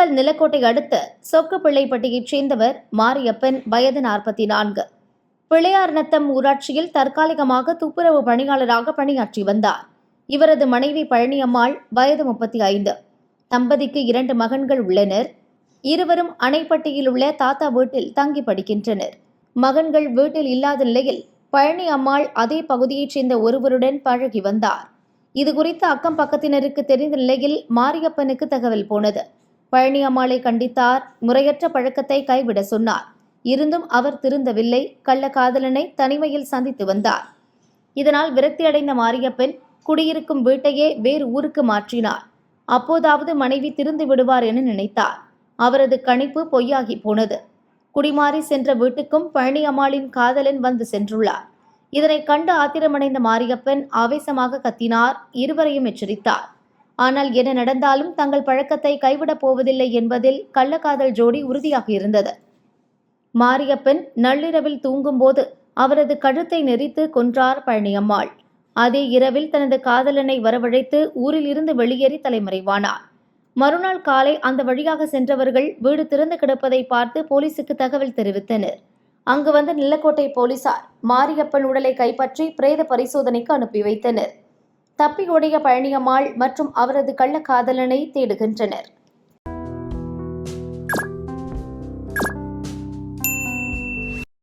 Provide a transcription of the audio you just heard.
திண்டுக்கல் நிலக்கோட்டை அடுத்த சொக்குப்பிள்ளைப்பட்டியைச் சேர்ந்தவர் மாரியப்பன், வயது 44. பிள்ளையார்நத்தம் ஊராட்சியில் தற்காலிகமாக துப்புரவு பணியாளராக பணியாற்றி வந்தார். இவரது மனைவி பழனியம்மாள், வயது 35. தம்பதிக்கு 2 மகன்கள் உள்ளனர். இருவரும் அணைப்பட்டியில் உள்ள தாத்தா வீட்டில் தங்கி படிக்கின்றனர். மகன்கள் வீட்டில் இல்லாத நிலையில் பழனி அம்மாள் அதே பகுதியைச் சேர்ந்த ஒருவருடன் பழகி வந்தார். இதுகுறித்து அக்கம் பக்கத்தினருக்கு தெரிந்த நிலையில் மாரியப்பனுக்கு தகவல் போனது. பழனி அம்மாளை கண்டித்தார். முறையற்ற பழக்கத்தை கைவிட சொன்னார். இருந்தும் அவர் திருந்தவில்லை. கள்ளக்காதலனை தனிமையில் சந்தித்து வந்தார். இதனால் விரக்தியடைந்த மாரியப்பன் குடியிருக்கும் வீட்டையே வேறு ஊருக்கு மாற்றினார். அப்போதாவது மனைவி திருந்து விடுவார் என நினைத்தார். அவரது கணிப்பு பொய்யாகி போனது. குடிமாறி சென்ற வீட்டுக்கும் பழனி அம்மாளின் காதலன் வந்து சென்றுள்ளார். இதனை கண்டு ஆத்திரமடைந்த மாரியப்பன் ஆவேசமாக கத்தினார். இருவரையும் எச்சரித்தார். ஆனால் என்ன நடந்தாலும் தங்கள் பழக்கத்தை கைவிடப் போவதில்லை என்பதில் கள்ளக்காதல் ஜோடி உறுதியாக இருந்தது. மாரியப்பன் நள்ளிரவில் தூங்கும்போது அவரது கழுத்தை நெரித்து கொன்றார் பழனியம்மாள். அதே இரவில் தனது காதலனை வரவழைத்து ஊரில் இருந்து வெளியேறி தலைமறைவானார். மறுநாள் காலை அந்த வழியாக சென்றவர்கள் வீடு திறந்து கிடப்பதை பார்த்து போலீசுக்கு தகவல் தெரிவித்தனர். அங்கு வந்த நிலக்கோட்டை போலீசார் மாரியப்பன் உடலை கைப்பற்றி பிரேத பரிசோதனைக்கு அனுப்பி வைத்தனர். தப்பி ஓடிய பழனியம்மாள் மற்றும் அவரது கள்ளக்காதலனை தேடுகின்றனர்.